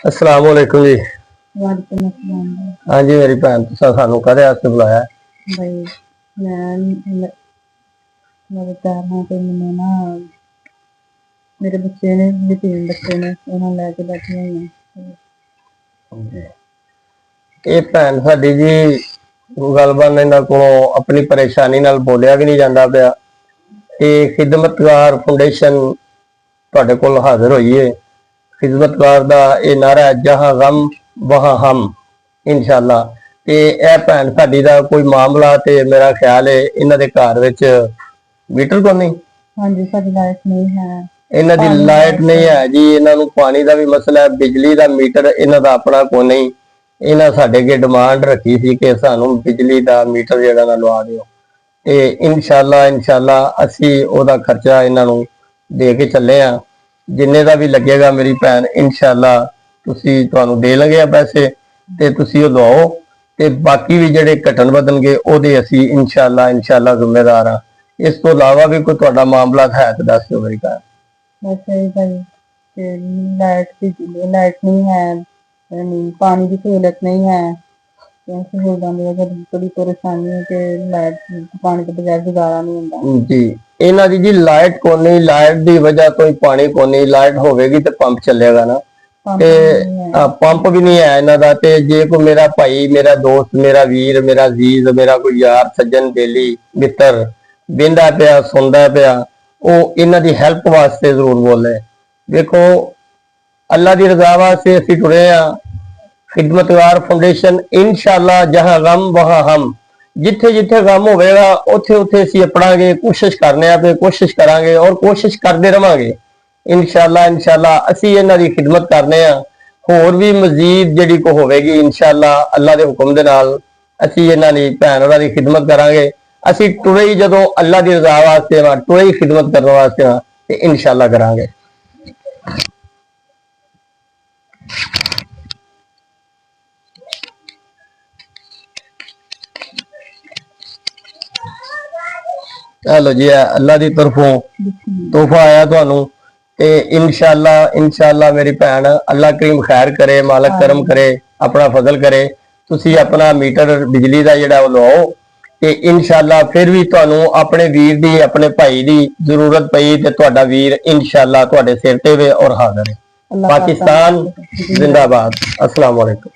अस्सलाम वालेकुम जी। वालेकुम अस्सलाम जी। हाँ जी मेरी भैन तुसा सानू काहदे वास्ते बुलाया? भाई मैं मेरे पैर हाँ ते मैंने ना मेरे बच्चे ने यतीम बच्चे ने उन्हें लैके बैठी हुई हैं। ਇਹ ਭੈਣ ਸਾਡੀ ਜੀ ਗੱਲਬਾਤ ਇਹਨਾਂ ਕੋਲੋਂ ਆਪਣੀ ਪਰੇਸ਼ਾਨੀ ਨਾਲ ਬੋਲਿਆ ਵੀ ਨਹੀਂ ਜਾਂਦਾ ਪਿਆ ਤੇ ਖਿਦਮਤਗਾਰ ਫਾਊਂਡੇਸ਼ਨ ਤੁਹਾਡੇ ਕੋਲ ਹਾਜ਼ਰ ਹੋਈ ਏ। ਖਿਦਮਤਗਾਰ ਦਾ ਇਹ ਨਾਰਾ ਹੈ, ਜਹਾਂ ਗਮ ਵਹਾਂ ਹਮ ਇਨਸ਼ਾਅੱਲਾ। ਤੇ ਇਹ ਭੈਣ ਸਾਡੀ ਦਾ ਕੋਈ ਮਾਮਲਾ ਤੇ ਮੇਰਾ ਖਿਆਲ ਹੈ ਇਹਨਾਂ ਦੇ ਘਰ ਵਿੱਚ ਮੀਟਰ ਕੋ ਨਹੀਂ। ਹਾਂਜੀ ਸਾਡੀ ਲਾਈਟ ਨਹੀਂ ਹੈ। ਇਹਨਾਂ ਦੀ ਲਾਈਟ ਨਹੀਂ ਹੈ ਜੀ। ਇਹਨਾਂ ਨੂੰ ਪਾਣੀ ਦਾ ਵੀ ਮਸਲਾ ਹੈ, ਬਿਜਲੀ ਦਾ ਮੀਟਰ ਇਹਨਾਂ ਦਾ ਆਪਣਾ ਕੋ ਨਹੀਂ। ਇਹਨਾਂ ਸਾਡੇ ਅੱਗੇ ਡਿਮਾਂਡ ਰੱਖੀ ਸੀ ਕਿ ਸਾਨੂੰ ਬਿਜਲੀ ਦਾ ਮੀਟਰ ਜਿਹੜਾ ਨਾ ਲਵਾ ਦਿਓ ਤੇ ਇਨਸ਼ਾਅੱਲਾ ਅਸੀਂ ਉਹਦਾ ਖਰਚਾ ਇਹਨਾਂ ਨੂੰ ਦੇ ਕੇ ਚੱਲੇ ਆ। ਜਿੰਨੇ ਦਾ ਵੀ ਲੱਗੇਗਾ ਮੇਰੀ ਭੈਣ ਇਨਸ਼ਾਅੱਲਾ ਤੁਸੀਂ ਤੁਹਾਨੂੰ ਦੇ ਲਗੇ ਆ ਪੈਸੇ ਤੇ ਤੁਸੀਂ ਉਹ ਲਵਾਓ ਤੇ ਬਾਕੀ ਵੀ ਜਿਹੜੇ ਘਟਣ ਵਧਣਗੇ ਉਹਦੇ ਅਸੀਂ ਇਨਸ਼ਾਅੱਲਾ ਜ਼ਿੰਮੇਦਾਰ ਆ। ਇਸ ਤੋਂ ਇਲਾਵਾ ਵੀ ਕੋਈ ਤੁਹਾਡਾ ਮਾਮਲਾ ਹੈ ਤਾਂ ਦੱਸ ਦਿਓ ਮੇਰੀ ਭੈਣ। वैसे भाई कि लाइट नहीं है, पानी की सहूलत नहीं है। सहूलतों की वजह बड़ी परेशानी है कि लाइट पानी के बगैर गुजारा नहीं होता जी। ਇਹਨਾਂ ਦੀ ਜੀ ਲਾਈਟ ਕੋ ਨਹੀਂ, ਲਾਈਟ ਦੀ ਵਜ੍ਹਾ ਤੋਂ ਹੀ ਪਾਣੀ ਕੋ ਨਹੀਂ। ਲਾਈਟ ਹੋਵੇਗੀ ਤੇ ਪੰਪ ਚੱਲੇਗਾ ਨਾ ਤੇ ਪੰਪ ਵੀ ਨਹੀਂ ਹੈ ਇਹਨਾਂ ਦਾ। ਤੇ ਜੇ ਕੋਈ ਮੇਰਾ ਭਾਈ, ਮੇਰਾ ਦੋਸਤ, ਮੇਰਾ ਵੀਰ, ਮੇਰਾ ਅਜ਼ੀਜ਼, ਮੇਰਾ ਕੋਈ ਯਾਰ ਸੱਜਣ ਬੇਲੀ ਮਿੱਤਰ ਬਿੰਦਾ ਪਿਆ ਸੁਣਦਾ ਪਿਆ ਉਹ ਇਹਨਾਂ ਦੀ ਹੈਲਪ ਵਾਸਤੇ ਜ਼ਰੂਰ ਬੋਲੇ। ਦੇਖੋ ਅੱਲਾ ਦੀ ਰਜ਼ਾ ਵਾਸਤੇ ਅਸੀਂ ਟੁਰੇ ਆ। ਖਿਦਮਤਗਾਰ ਫਾਊਂਡੇਸ਼ਨ ਇਨਸ਼ਾਅੱਲਾ ਜਹਾਂ ਗਮ ਵਹਾਂ ਹਮ, ਜਿੱਥੇ ਜਿੱਥੇ ਗਮ ਹੋਵੇਗਾ ਉੱਥੇ ਉੱਥੇ ਅਸੀਂ ਆਪਣਾਗੇ। ਕੋਸ਼ਿਸ਼ ਕਰਨੇ ਆ ਤੇ ਕੋਸ਼ਿਸ਼ ਕਰਾਂਗੇ ਔਰ ਕੋਸ਼ਿਸ਼ ਕਰਦੇ ਰਵਾਂਗੇ ਇਨਸ਼ਾਅੱਲਾ ਅਸੀਂ ਇਹਨਾਂ ਦੀ ਖਿਦਮਤ ਕਰਨੇ ਆ। ਹੋਰ ਵੀ ਮਜ਼ੀਦ ਜਿਹੜੀ ਕੋ ਹੋਵੇਗੀ ਇਨਸ਼ਾਅੱਲਾ ਅੱਲਾ ਦੇ ਹੁਕਮ ਦੇ ਨਾਲ ਅਸੀਂ ਇਹਨਾਂ ਦੀ ਭੈਣ ਉਹਨਾਂ ਦੀ ਖਿਦਮਤ ਕਰਾਂਗੇ। ਅਸੀਂ ਟੁਰੇ ਹੀ ਜਦੋਂ ਅੱਲਾ ਦੀ ਰਜ਼ਾ ਵਾਸਤੇ ਟੁਰੇ ਹੀ ਖਿਦਮਤ ਕਰਨ ਵਾਸਤੇ ਤੇ ਇਨਸ਼ਾਅੱਲਾ ਕਰਾਂਗੇ। चलो जी अल्लाह की तरफों तोहफा आया तुहानू ते इनशाअल्लाह मेरी भैन अल्लाह करीम खैर करे, मालक करम करे, अपना फजल करे। तुसी अपना मीटर बिजली का जिहड़ा लवाओ ते इनशाअल्लाह फिर भी तुहानू अपने वीर दी अपने भाई दी जरूरत पई ते तुहाडा वीर इनशाअल्लाह तुहाडे सिर ते वे और हाज़र है। पाकिस्तान जिंदाबाद। अस्सलाम वालेकुम।